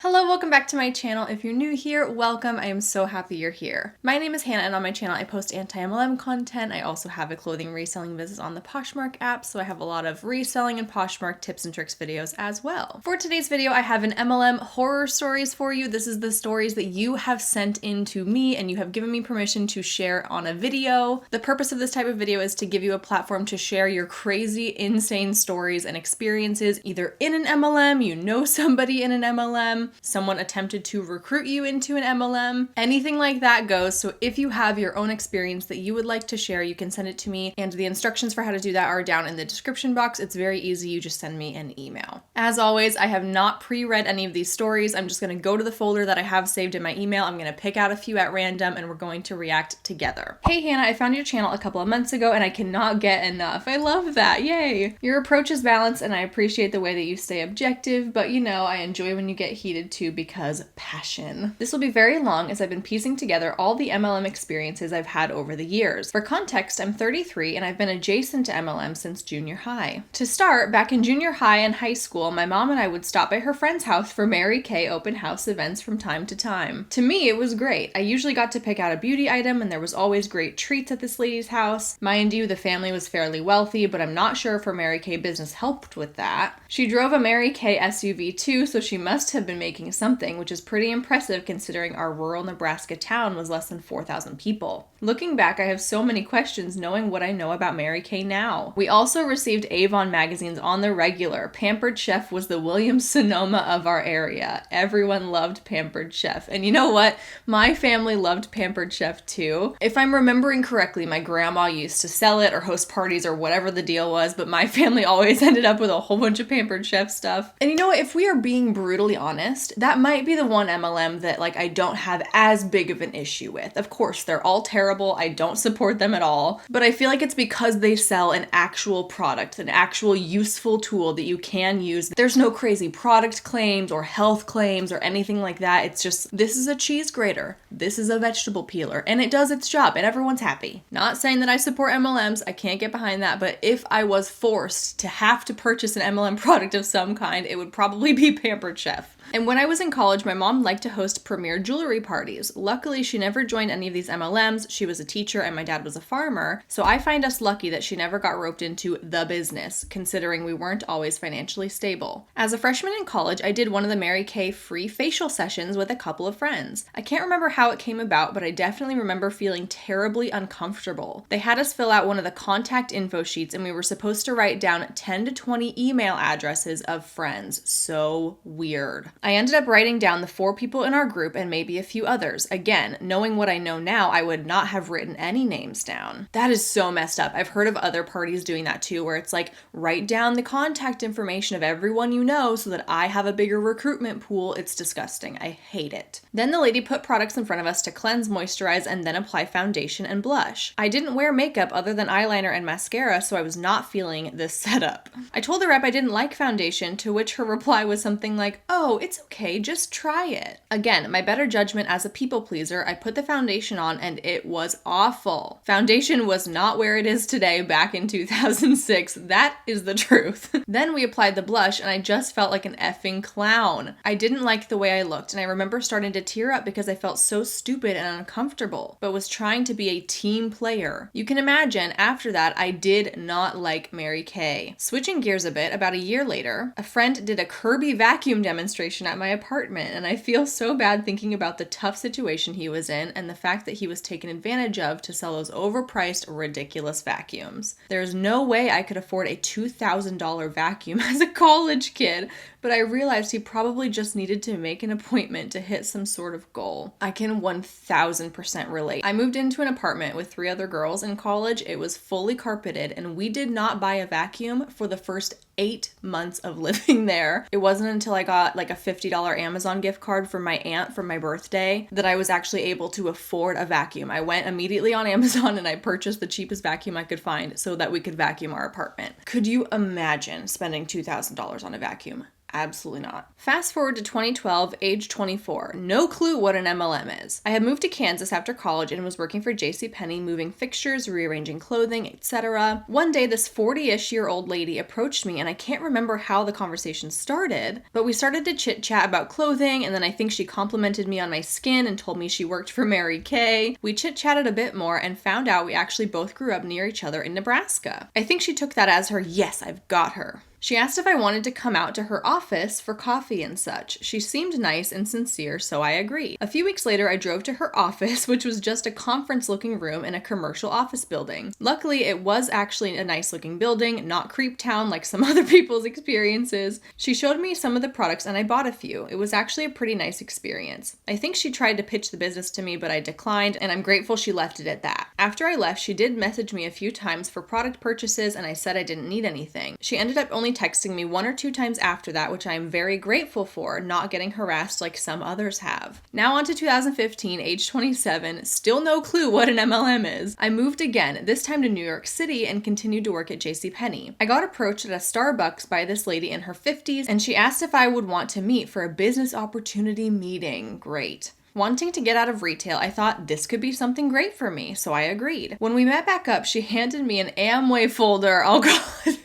Hello, welcome back to my channel. If you're new here, welcome. I am so happy you're here. My name is Hannah and on my channel I post anti-MLM content. I also have a clothing reselling business on the Poshmark app, so I have a lot of reselling and Poshmark tips and tricks videos as well. For today's video, I have an MLM horror stories for you. This is the stories that you have sent in to me and you have given me permission to share on a video. The purpose of this type of video is to give you a platform to share your crazy, insane stories and experiences either in an MLM, you know somebody in an MLM, someone attempted to recruit you into an MLM, anything like that goes. So if you have your own experience that you would like to share, you can send it to me, and the instructions for how to do that are down in the description box. It's very easy, you just send me an email. As always, I have not pre-read any of these stories. I'm just going to go to the folder that I have saved in my email. I'm going to pick out a few at random and we're going to react together. Hey Hannah, I found your channel a couple of months ago and I cannot get enough. I love that, yay! Your approach is balanced and I appreciate the way that you stay objective, but you know, I enjoy when you get heated too because passion. This will be very long as I've been piecing together all the MLM experiences I've had over the years. For context, I'm 33 and I've been adjacent to MLM since junior high. To start, back in junior high and high school, my mom and I would stop by her friend's house for Mary Kay open house events from time to time. To me, it was great. I usually got to pick out a beauty item and there was always great treats at this lady's house. Mind you, the family was fairly wealthy, but I'm not sure if her Mary Kay business helped with that. She drove a Mary Kay SUV too, so she must have been making something, which is pretty impressive considering our rural Nebraska town was less than 4,000 people. Looking back, I have so many questions knowing what I know about Mary Kay now. We also received Avon magazines on the regular. Pampered Chef was the Williams-Sonoma of our area. Everyone loved Pampered Chef. And you know what? My family loved Pampered Chef too. If I'm remembering correctly, my grandma used to sell it or host parties or whatever the deal was, but my family always ended up with a whole bunch of Pampered Chef stuff. And you know what? If we are being brutally honest, that might be the one MLM that I don't have as big of an issue with. Of course, they're all terrible. I don't support them at all, but I feel like it's because they sell an actual product, an actual useful tool that you can use. There's no crazy product claims or health claims or anything like that. It's just, this is a cheese grater. This is a vegetable peeler and it does its job and everyone's happy. Not saying that I support MLMs. I can't get behind that, but if I was forced to have to purchase an MLM product of some kind, it would probably be Pampered Chef. And when I was in college, my mom liked to host premier jewelry parties. Luckily, she never joined any of these MLMs. She was a teacher and my dad was a farmer. So I find us lucky that she never got roped into the business, considering we weren't always financially stable. As a freshman in college, I did one of the Mary Kay free facial sessions with a couple of friends. I can't remember how it came about, but I definitely remember feeling terribly uncomfortable. They had us fill out one of the contact info sheets and we were supposed to write down 10 to 20 email addresses of friends. So weird. I ended up writing down the 4 people in our group and maybe a few others. Again, knowing what I know now, I would not have written any names down. That is so messed up. I've heard of other parties doing that too, where it's like, write down the contact information of everyone you know so that I have a bigger recruitment pool. It's disgusting. I hate it. Then the lady put products in front of us to cleanse, moisturize, and then apply foundation and blush. I didn't wear makeup other than eyeliner and mascara, so I was not feeling this setup. I told the rep I didn't like foundation, to which her reply was something like, "Oh, it's okay, just try it." Again, my better judgment as a people pleaser, I put the foundation on and it was awful. Foundation was not where it is today back in 2006. That is the truth. Then we applied the blush and I just felt like an effing clown. I didn't like the way I looked and I remember starting to tear up because I felt so stupid and uncomfortable, but was trying to be a team player. You can imagine after that, I did not like Mary Kay. Switching gears a bit, about a year later, a friend did a Kirby vacuum demonstration at my apartment, and I feel so bad thinking about the tough situation he was in and the fact that he was taken advantage of to sell those overpriced, ridiculous vacuums. There's no way I could afford a $2,000 vacuum as a college kid, but I realized he probably just needed to make an appointment to hit some sort of goal. I can 1000% relate. I moved into an apartment with 3 other girls in college. It was fully carpeted, and we did not buy a vacuum for the first 8 months of living there. It wasn't until I got a $50 Amazon gift card from my aunt for my birthday that I was actually able to afford a vacuum. I went immediately on Amazon and I purchased the cheapest vacuum I could find so that we could vacuum our apartment. Could you imagine spending $2,000 on a vacuum? Absolutely not. Fast forward to 2012, age 24. No clue what an MLM is. I had moved to Kansas after college and was working for JCPenney, moving fixtures, rearranging clothing, etc. One day, this 40-ish-year-old lady approached me, and I can't remember how the conversation started, but we started to chit-chat about clothing, and then I think she complimented me on my skin and told me she worked for Mary Kay. We chit-chatted a bit more and found out we actually both grew up near each other in Nebraska. I think she took that as her, yes, I've got her. She asked if I wanted to come out to her office for coffee and such. She seemed nice and sincere, so I agreed. A few weeks later, I drove to her office, which was just a conference-looking room in a commercial office building. Luckily, it was actually a nice-looking building, not Creep Town like some other people's experiences. She showed me some of the products and I bought a few. It was actually a pretty nice experience. I think she tried to pitch the business to me, but I declined, and I'm grateful she left it at that. After I left, she did message me a few times for product purchases, and I said I didn't need anything. She ended up only texting me 1 or 2 times after that, which I am very grateful for, not getting harassed like some others have. Now on to 2015, age 27, still no clue what an MLM is. I moved again, this time to New York City, and continued to work at JCPenney. I got approached at a Starbucks by this lady in her 50s, and she asked if I would want to meet for a business opportunity meeting. Great. Wanting to get out of retail, I thought this could be something great for me, so I agreed. When we met back up, she handed me an Amway folder. Oh god.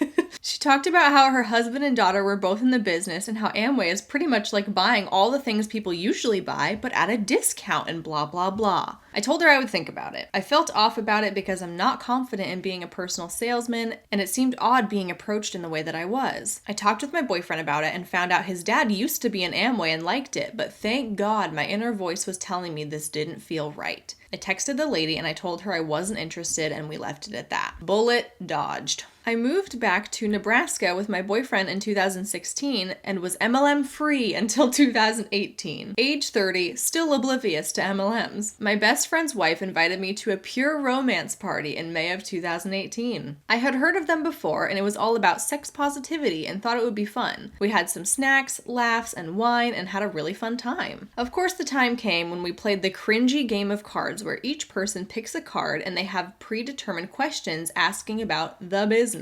She talked about how her husband and daughter were both in the business and how Amway is pretty much like buying all the things people usually buy, but at a discount and blah, blah, blah. I told her I would think about it. I felt off about it because I'm not confident in being a personal salesman, and it seemed odd being approached in the way that I was. I talked with my boyfriend about it and found out his dad used to be an Amway and liked it, but thank God my inner voice was telling me this didn't feel right. I texted the lady and I told her I wasn't interested, and we left it at that. Bullet dodged. I moved back to Nebraska with my boyfriend in 2016 and was MLM free until 2018. Age 30, still oblivious to MLMs. My best friend's wife invited me to a pure romance party in May of 2018. I had heard of them before, and it was all about sex positivity and thought it would be fun. We had some snacks, laughs, and wine and had a really fun time. Of course, the time came when we played the cringy game of cards where each person picks a card and they have predetermined questions asking about the business.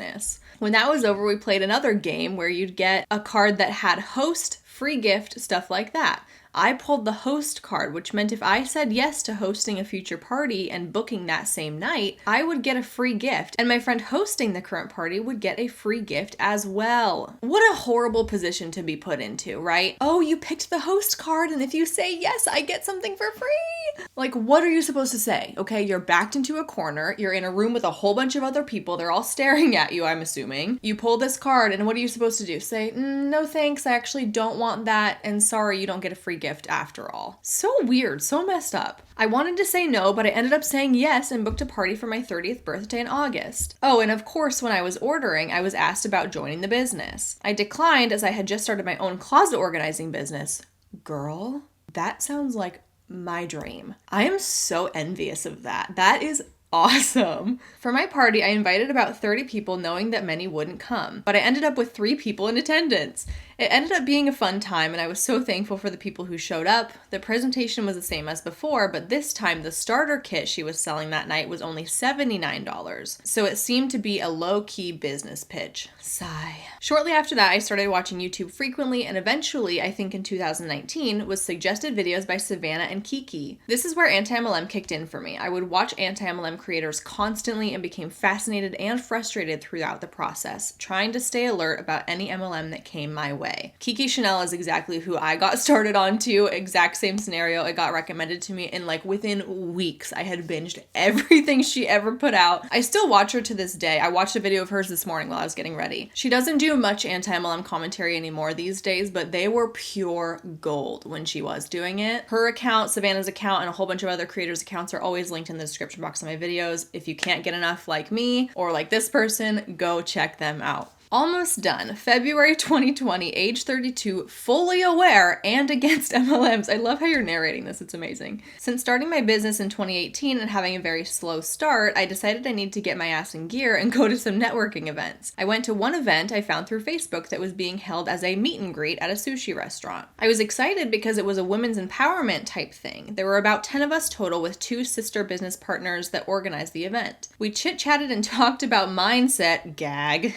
When that was over, we played another game where you'd get a card that had host, free gift, stuff like that. I pulled the host card, which meant if I said yes to hosting a future party and booking that same night, I would get a free gift, and my friend hosting the current party would get a free gift as well. What a horrible position to be put into, right? Oh, you picked the host card, and if you say yes, I get something for free. Like, what are you supposed to say? Okay, you're backed into a corner, you're in a room with a whole bunch of other people, they're all staring at you, I'm assuming. You pull this card, and what are you supposed to do? Say, no thanks, I actually don't want that, and sorry, you don't get a free gift after all. So weird, so messed up. I wanted to say no, but I ended up saying yes and booked a party for my 30th birthday in August. Oh, and of course, when I was ordering, I was asked about joining the business. I declined as I had just started my own closet organizing business. Girl, that sounds like my dream. I am so envious of that. That is awesome. For my party, I invited about 30 people knowing that many wouldn't come, but I ended up with 3 people in attendance. It ended up being a fun time, and I was so thankful for the people who showed up. The presentation was the same as before, but this time the starter kit she was selling that night was only $79, so it seemed to be a low-key business pitch. Sigh. Shortly after that, I started watching YouTube frequently, and eventually, I think in 2019, was suggested videos by Savannah and Kiki. This is where anti-MLM kicked in for me. I would watch anti-MLM creators constantly and became fascinated and frustrated throughout the process, trying to stay alert about any MLM that came my way. Kiki Chanel is exactly who I got started on too. Exact same scenario. It got recommended to me, and like within weeks, I had binged everything she ever put out. I still watch her to this day. I watched a video of hers this morning while I was getting ready. She doesn't do much anti-MLM commentary anymore these days, but they were pure gold when she was doing it. Her account, Savannah's account, and a whole bunch of other creators' accounts are always linked in the description box of my videos. If you can't get enough like me or like this person, go check them out. Almost done. February 2020, age 32, fully aware and against MLMs. I love how you're narrating this. It's amazing. Since starting my business in 2018 and having a very slow start, I decided I need to get my ass in gear and go to some networking events. I went to one event I found through Facebook that was being held as a meet and greet at a sushi restaurant. I was excited because it was a women's empowerment type thing. There were about 10 of us total with 2 sister business partners that organized the event. We chit-chatted and talked about mindset, gag,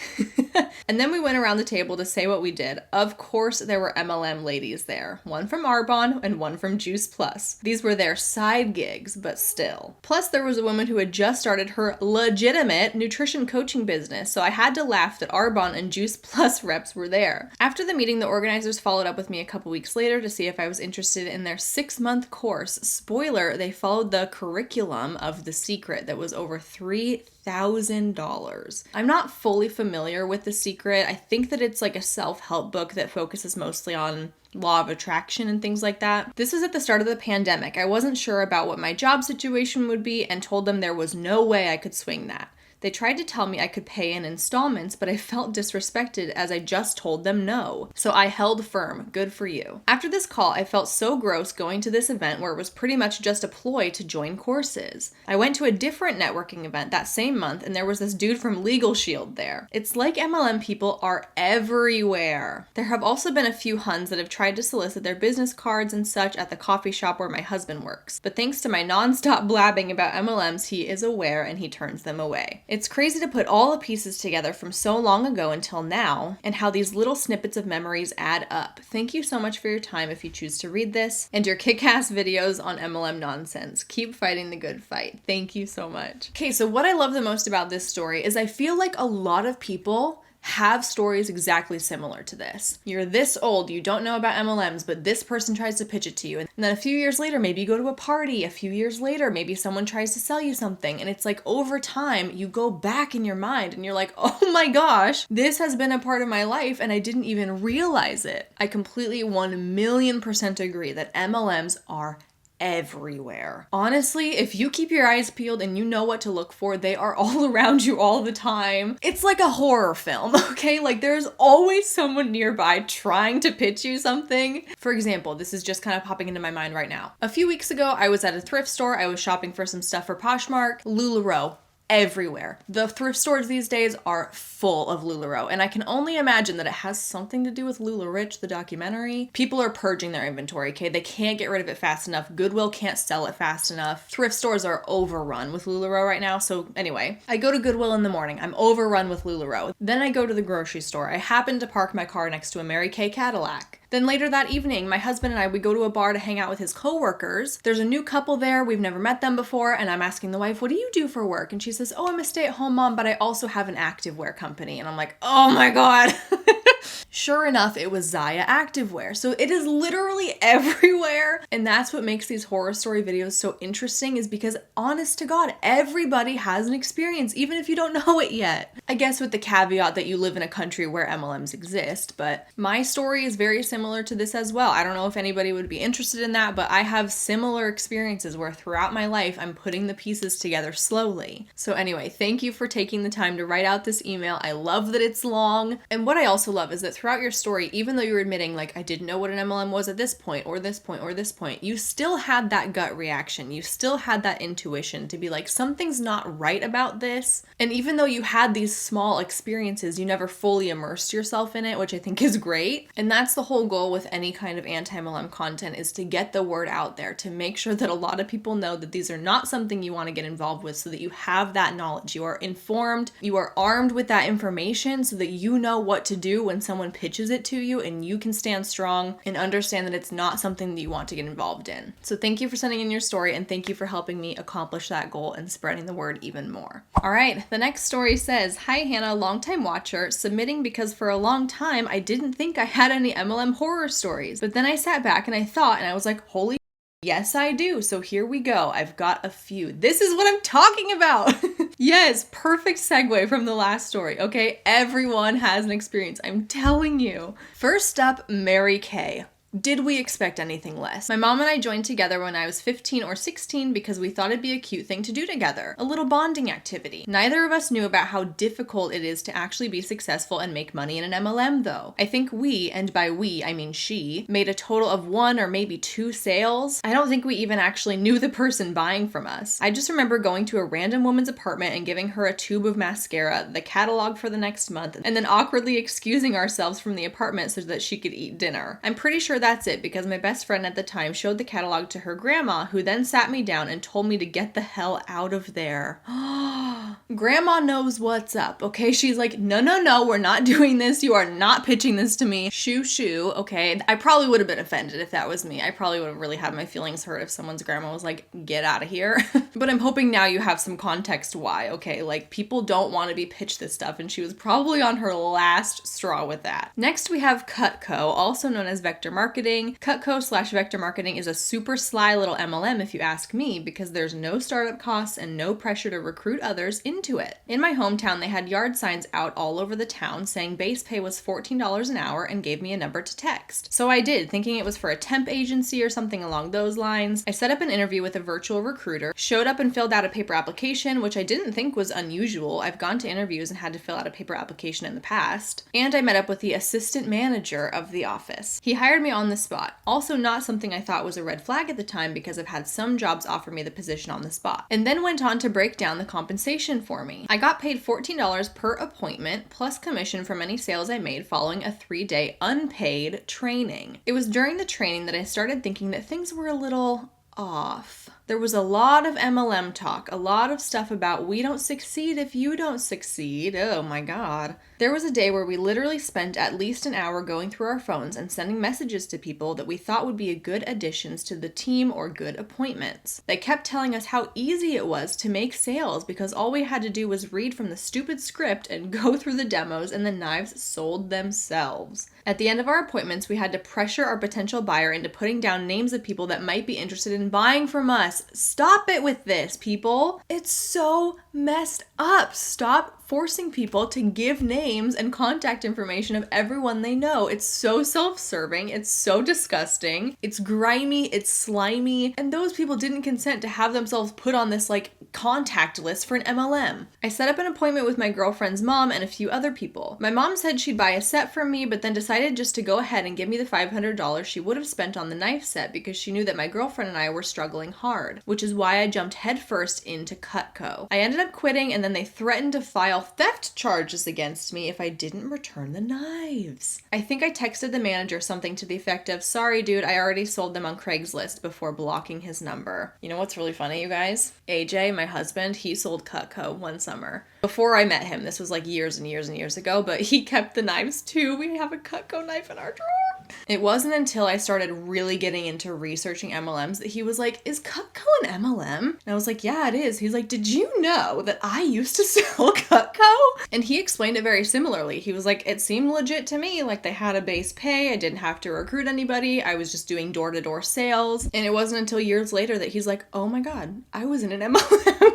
And then we went around the table to say what we did. Of course, there were MLM ladies there. One from Avon and one from Juice Plus. These were their side gigs, but still. Plus, there was a woman who had just started her legitimate nutrition coaching business, so I had to laugh that Avon and Juice Plus reps were there. After the meeting, the organizers followed up with me a couple weeks later to see if I was interested in their 6-month course. Spoiler, they followed the curriculum of The Secret that was over $3,000. I'm not fully familiar with The Secret. I think that it's like a self-help book that focuses mostly on law of attraction and things like that. This was at the start of the pandemic. I wasn't sure about what my job situation would be and told them there was no way I could swing that. They tried to tell me I could pay in installments, but I felt disrespected as I just told them no. So I held firm. Good for you. After this call, I felt so gross going to this event where it was pretty much just a ploy to join courses. I went to a different networking event that same month, and there was this dude from Legal Shield there. It's like MLM people are everywhere. There have also been a few Huns that have tried to solicit their business cards and such at the coffee shop where my husband works. But thanks to my nonstop blabbing about MLMs, he is aware and he turns them away. It's crazy to put all the pieces together from so long ago until now, and how these little snippets of memories add up. Thank you so much for your time if you choose to read this, and your kick-ass videos on MLM nonsense. Keep fighting the good fight. Thank you so much. Okay, so what I love the most about this story is I feel like a lot of people have stories exactly similar to this. You're this old, you don't know about MLMs, but this person tries to pitch it to you. And then a few years later, maybe you go to a party. A few years later, maybe someone tries to sell you something. And it's like over time, you go back in your mind and you're like, oh my gosh, this has been a part of my life and I didn't even realize it. I completely 1,000,000% agree that MLMs are everywhere. Honestly, if you keep your eyes peeled and you know what to look for, they are all around you all the time. It's like a horror film, okay? Like there's always someone nearby trying to pitch you something. For example, this is just kind of popping into my mind right now. A few weeks ago, I was at a thrift store. I was shopping for some stuff for Poshmark. LuLaRoe. Everywhere. The thrift stores these days are full of LuLaRoe, and I can only imagine that it has something to do with LuLaRich, the documentary. People are purging their inventory, okay? They can't get rid of it fast enough. Goodwill can't sell it fast enough. Thrift stores are overrun with LuLaRoe right now, so anyway. I go to Goodwill in the morning. I'm overrun with LuLaRoe. Then I go to the grocery store. I happen to park my car next to a Mary Kay Cadillac. Then later that evening, my husband and I, we go to a bar to hang out with his coworkers. There's a new couple there. We've never met them before. And I'm asking the wife, what do you do for work? And she says, oh, I'm a stay-at-home mom, but I also have an activewear company. And I'm like, oh my God. Sure enough, it was Zaya Activewear. So it is literally everywhere. And that's what makes these horror story videos so interesting, is because honest to God, everybody has an experience, even if you don't know it yet. I guess with the caveat that you live in a country where MLMs exist, but my story is very similar to this as well. I don't know if anybody would be interested in that, but I have similar experiences where throughout my life, I'm putting the pieces together slowly. So anyway, thank you for taking the time to write out this email. I love that it's long. And what I also love is that throughout your story, even though you're admitting like, I didn't know what an MLM was at this point, or this point, or this point, you still had that gut reaction. You still had that intuition to be like, something's not right about this. And even though you had these small experiences, you never fully immersed yourself in it, which I think is great. And that's the whole goal with any kind of anti-MLM content, is to get the word out there, to make sure that a lot of people know that these are not something you want to get involved with, so that you have that knowledge. You are informed, you are armed with that information so that you know what to do when someone pitches it to you, and you can stand strong and understand that it's not something that you want to get involved in. So thank you for sending in your story, and thank you for helping me accomplish that goal and spreading the word even more. All right, the next story says, hi Hannah, longtime watcher, submitting because for a long time I didn't think I had any MLM horror stories, but then I sat back and I thought, and I was like, holy yes, I do. So here we go. I've got a few. This is what I'm talking about. Yes, perfect segue from the last story. Okay, everyone has an experience. I'm telling you. First up, Mary Kay. Did we expect anything less? My mom and I joined together when I was 15 or 16 because we thought it'd be a cute thing to do together. A little bonding activity. Neither of us knew about how difficult it is to actually be successful and make money in an MLM though. I think we, and by we, I mean she, made a total of 1 or maybe 2 sales. I don't think we even actually knew the person buying from us. I just remember going to a random woman's apartment and giving her a tube of mascara, the catalog for the next month, and then awkwardly excusing ourselves from the apartment so that she could eat dinner. I'm pretty sure that's it, because my best friend at the time showed the catalog to her grandma, who then sat me down and told me to get the hell out of there. Grandma knows what's up, okay? She's like, no, we're not doing this. You are not pitching this to me. Shoo, okay? I probably would have been offended if that was me. I probably would have really had my feelings hurt if someone's grandma was like, get out of here. But I'm hoping now you have some context why, okay? Like, people don't want to be pitched this stuff, and she was probably on her last straw with that. Next, we have Cutco, also known as Vector Marketing. Cutco/Vector Marketing is a super sly little MLM, if you ask me, because there's no startup costs and no pressure to recruit others into it. In my hometown, they had yard signs out all over the town saying base pay was $14 an hour and gave me a number to text. So I did, thinking it was for a temp agency or something along those lines. I set up an interview with a virtual recruiter, showed up and filled out a paper application, which I didn't think was unusual. I've gone to interviews and had to fill out a paper application in the past. And I met up with the assistant manager of the office. He hired me on the spot. Also not something I thought was a red flag at the time, because I've had some jobs offer me the position on the spot. And then went on to break down the compensation for me. I got paid $14 per appointment, plus commission from any sales I made following a 3-day unpaid training. It was during the training that I started thinking that things were a little off. There was a lot of MLM talk, a lot of stuff about we don't succeed if you don't succeed. Oh my God. There was a day where we literally spent at least an hour going through our phones and sending messages to people that we thought would be good additions to the team or good appointments. They kept telling us how easy it was to make sales because all we had to do was read from the stupid script and go through the demos, and the knives sold themselves. At the end of our appointments, we had to pressure our potential buyer into putting down names of people that might be interested in buying from us. Stop it with this, people. It's so messed up. Stop forcing people to give names and contact information of everyone they know. It's so self-serving. It's so disgusting. It's grimy. It's slimy. And those people didn't consent to have themselves put on this contact list for an MLM. I set up an appointment with my girlfriend's mom and a few other people. My mom said she'd buy a set from me, but then decided just to go ahead and give me the $500 she would have spent on the knife set because she knew that my girlfriend and I were struggling hard, which is why I jumped headfirst into Cutco. I ended up quitting, and then they threatened to file theft charges against me if I didn't return the knives. I think I texted the manager something to the effect of, "Sorry dude, I already sold them on Craigslist," before blocking his number. You know what's really funny, you guys? AJ, my husband, he sold Cutco one summer. Before I met him, this was years and years and years ago, but he kept the knives too. We have a Cutco knife in our drawer. It wasn't until I started really getting into researching MLMs that he was like, "Is Cutco an MLM?" And I was like, "Yeah, it is." He's like, "Did you know that I used to sell Cutco?" And he explained it very similarly. He was like, "It seemed legit to me. They had a base pay. I didn't have to recruit anybody. I was just doing door-to-door sales." And it wasn't until years later that he's like, "Oh my God, I was in an MLM."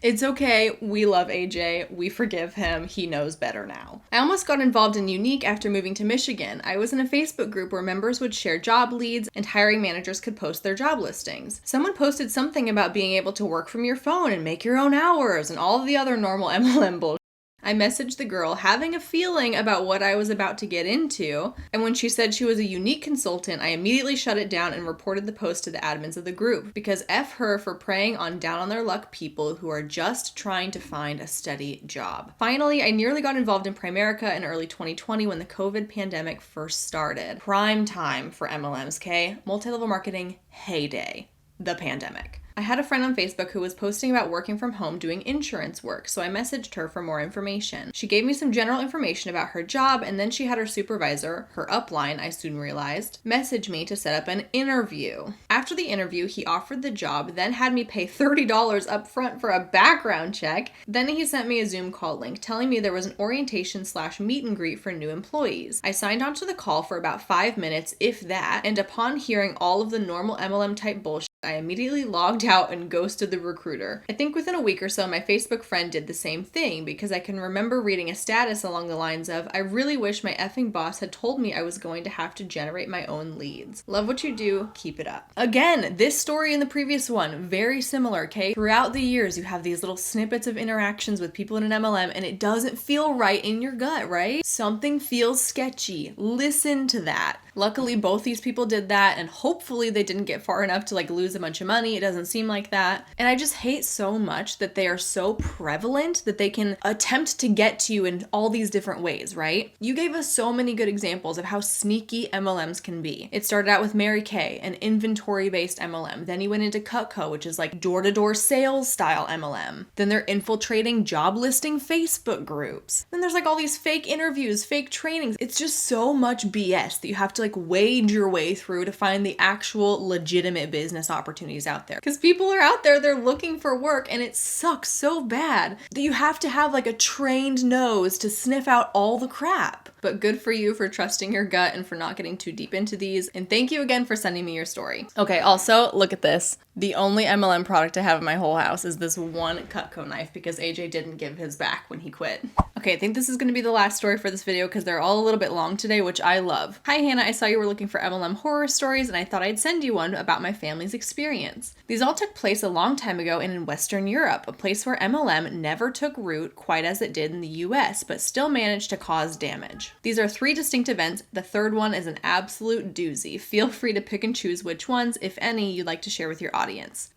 It's okay. We love AJ. We forgive him. He knows better now. I almost got involved in Unique after moving to Michigan. I was in a Facebook group where members would share job leads and hiring managers could post their job listings. Someone posted something about being able to work from your phone and make your own hours and all the other normal MLM bullshit. I messaged the girl having a feeling about what I was about to get into, and when she said she was a Unique consultant, I immediately shut it down and reported the post to the admins of the group, because F her for preying on down on their luck people who are just trying to find a steady job. Finally, I nearly got involved in Primerica in early 2020 when the COVID pandemic first started. Prime time for MLMs, okay? Multi-level marketing heyday. The pandemic. I had a friend on Facebook who was posting about working from home doing insurance work, so I messaged her for more information. She gave me some general information about her job, and then she had her supervisor, her upline, I soon realized, message me to set up an interview. After the interview, he offered the job, then had me pay $30 up front for a background check. Then he sent me a Zoom call link telling me there was an orientation/meet and greet for new employees. I signed on to the call for about 5 minutes, if that, and upon hearing all of the normal MLM type bullshit, I immediately logged out and ghosted the recruiter. I think within a week or so, my Facebook friend did the same thing, because I can remember reading a status along the lines of, "I really wish my effing boss had told me I was going to have to generate my own leads. Love what you do, keep it up." Again, this story and the previous one, very similar, okay? Throughout the years, you have these little snippets of interactions with people in an MLM, and it doesn't feel right in your gut, right? Something feels sketchy. Listen to that. Luckily, both these people did that, and hopefully they didn't get far enough to like lose a bunch of money. It doesn't seem like that. And I just hate so much that they are so prevalent that they can attempt to get to you in all these different ways, right? You gave us so many good examples of how sneaky MLMs can be. It started out with Mary Kay, an inventory-based MLM. Then you went into Cutco, which is like door-to-door sales style MLM. Then they're infiltrating job listing Facebook groups. Then there's like all these fake interviews, fake trainings. It's just so much BS that you have to like wade your way through to find the actual legitimate business opportunities out there. Because people are out there, they're looking for work, and it sucks so bad that you have to have like a trained nose to sniff out all the crap. But good for you for trusting your gut and for not getting too deep into these. And thank you again for sending me your story. Okay, also, look at this. The only MLM product I have in my whole house is this one Cutco knife because AJ didn't give his back when he quit. Okay, I think this is going to be the last story for this video because they're all a little bit long today, which I love. Hi Hannah, I saw you were looking for MLM horror stories and I thought I'd send you one about my family's experience. These all took place a long time ago and in Western Europe, a place where MLM never took root quite as it did in the US, but still managed to cause damage. These are 3 distinct events. The third one is an absolute doozy. Feel free to pick and choose which ones, if any, you'd like to share with your audience.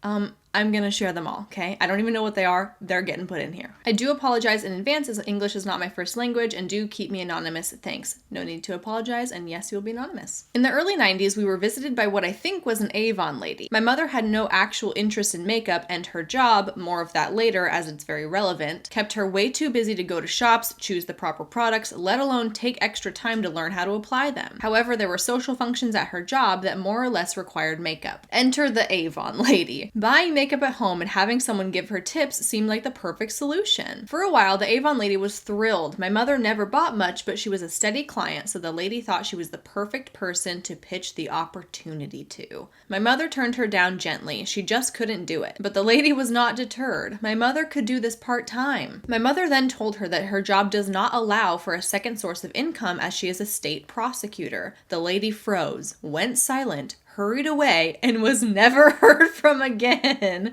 I'm gonna share them all, okay? I don't even know what they are. They're getting put in here. I do apologize in advance as English is not my first language, and do keep me anonymous. Thanks. No need to apologize, and yes, you'll be anonymous. In the early 90s, we were visited by what I think was an Avon lady. My mother had no actual interest in makeup, and her job, more of that later as it's very relevant, kept her way too busy to go to shops, choose the proper products, let alone take extra time to learn how to apply them. However, there were social functions at her job that more or less required makeup. Enter the Avon lady. Buying makeup at home and having someone give her tips seemed like the perfect solution. For a while, the Avon lady was thrilled. My mother never bought much, but she was a steady client, so the lady thought she was the perfect person to pitch the opportunity to. My mother turned her down gently. She just couldn't do it. But the lady was not deterred. My mother could do this part-time. My mother then told her that her job does not allow for a second source of income as she is a state prosecutor. The lady froze, went silent, hurried away, and was never heard from again.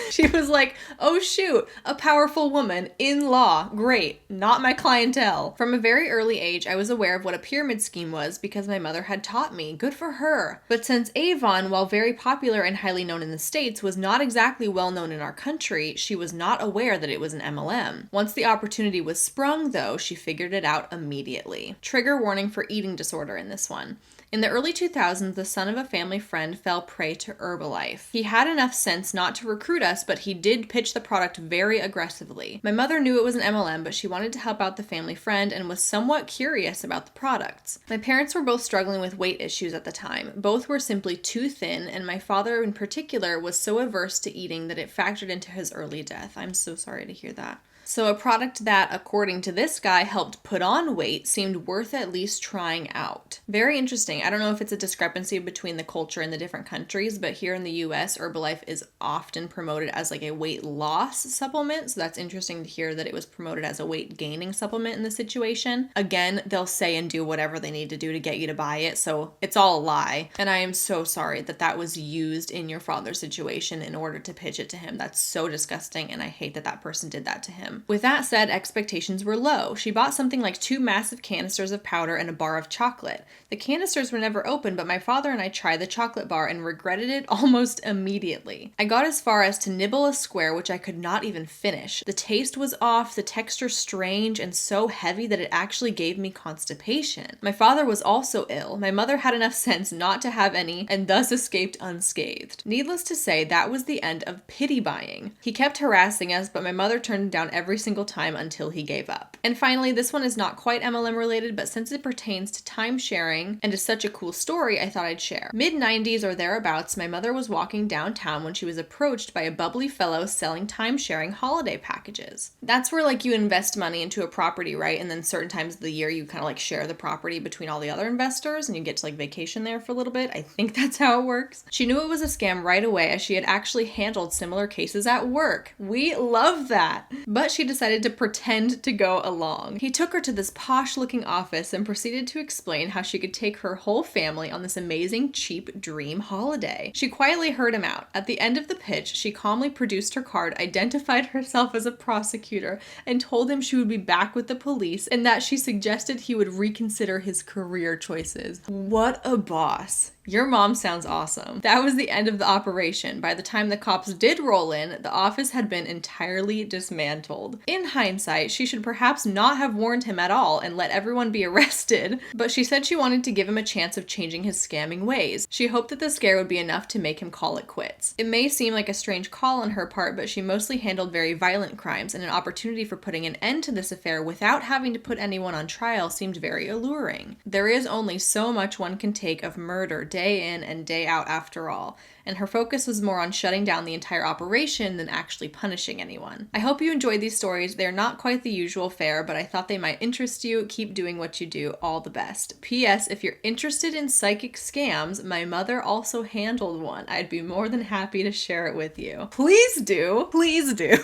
She was like, oh shoot, a powerful woman in law. Great, not my clientele. From a very early age, I was aware of what a pyramid scheme was because my mother had taught me. Good for her. But since Avon, while very popular and highly known in the States, was not exactly well known in our country, she was not aware that it was an MLM. Once the opportunity was sprung, though, she figured it out immediately. Trigger warning for eating disorder in this one. In the early 2000s, the son of a family friend fell prey to Herbalife. He had enough sense not to recruit us, but he did pitch the product very aggressively. My mother knew it was an MLM, but she wanted to help out the family friend and was somewhat curious about the products. My parents were both struggling with weight issues at the time. Both were simply too thin, and my father in particular was so averse to eating that it factored into his early death. I'm so sorry to hear that. So a product that, according to this guy, helped put on weight seemed worth at least trying out. Very interesting. I don't know if it's a discrepancy between the culture in the different countries, but here in the US, Herbalife is often promoted as like a weight loss supplement. So that's interesting to hear that it was promoted as a weight gaining supplement in this situation. Again, they'll say and do whatever they need to do to get you to buy it. So it's all a lie. And I am so sorry that that was used in your father's situation in order to pitch it to him. That's so disgusting. And I hate that that person did that to him. With that said, expectations were low. She bought something like 2 massive canisters of powder and a bar of chocolate. The canisters were never opened, but my father and I tried the chocolate bar and regretted it almost immediately. I got as far as to nibble a square, which I could not even finish. The taste was off, the texture strange, and so heavy that it actually gave me constipation. My father was also ill. My mother had enough sense not to have any and thus escaped unscathed. Needless to say, that was the end of pity buying. He kept harassing us, but my mother turned him down every single time until he gave up. And finally, this one is not quite MLM related, but since it pertains to time sharing and is such a cool story, I thought I'd share. Mid-90s or thereabouts, my mother was walking downtown when she was approached by a bubbly fellow selling time sharing holiday packages. That's where like you invest money into a property, right? And then certain times of the year you kind of like share the property between all the other investors and you get to like vacation there for a little bit. I think that's how it works. She knew it was a scam right away as she had actually handled similar cases at work. We love that. But she decided to pretend to go along. He took her to this posh-looking office and proceeded to explain how she could take her whole family on this amazing, cheap dream holiday. She quietly heard him out. At the end of the pitch, she calmly produced her card, identified herself as a prosecutor, and told him she would be back with the police and that she suggested he would reconsider his career choices. What a boss. Your mom sounds awesome. That was the end of the operation. By the time the cops did roll in, the office had been entirely dismantled. In hindsight, she should perhaps not have warned him at all and let everyone be arrested, but she said she wanted to give him a chance of changing his scamming ways. She hoped that the scare would be enough to make him call it quits. It may seem like a strange call on her part, but she mostly handled very violent crimes, and an opportunity for putting an end to this affair without having to put anyone on trial seemed very alluring. There is only so much one can take of murder day in and day out after all, and her focus was more on shutting down the entire operation than actually punishing anyone. I hope you enjoyed these stories. They're not quite the usual fare, but I thought they might interest you. Keep doing what you do. All the best. P.S. If you're interested in psychic scams, my mother also handled one. I'd be more than happy to share it with you. Please do. Please do.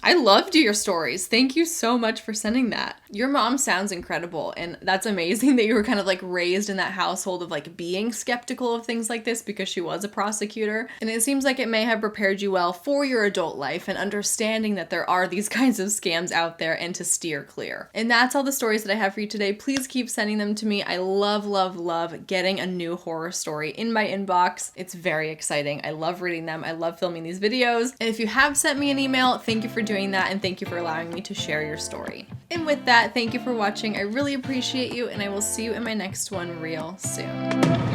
I loved your stories. Thank you so much for sending that. Your mom sounds incredible, and that's amazing that you were kind of like raised in that household of like being skeptical of things like this because she was a prosecutor. And it seems like it may have prepared you well for your adult life and understanding that there are these kinds of scams out there and to steer clear. And that's all the stories that I have for you today. Please keep sending them to me. I love, love, love getting a new horror story in my inbox. It's very exciting. I love reading them. I love filming these videos. And if you have sent me an email, thank you for doing that, and thank you for allowing me to share your story. And with that, thank you for watching. I really appreciate you, and I will see you in my next one real soon.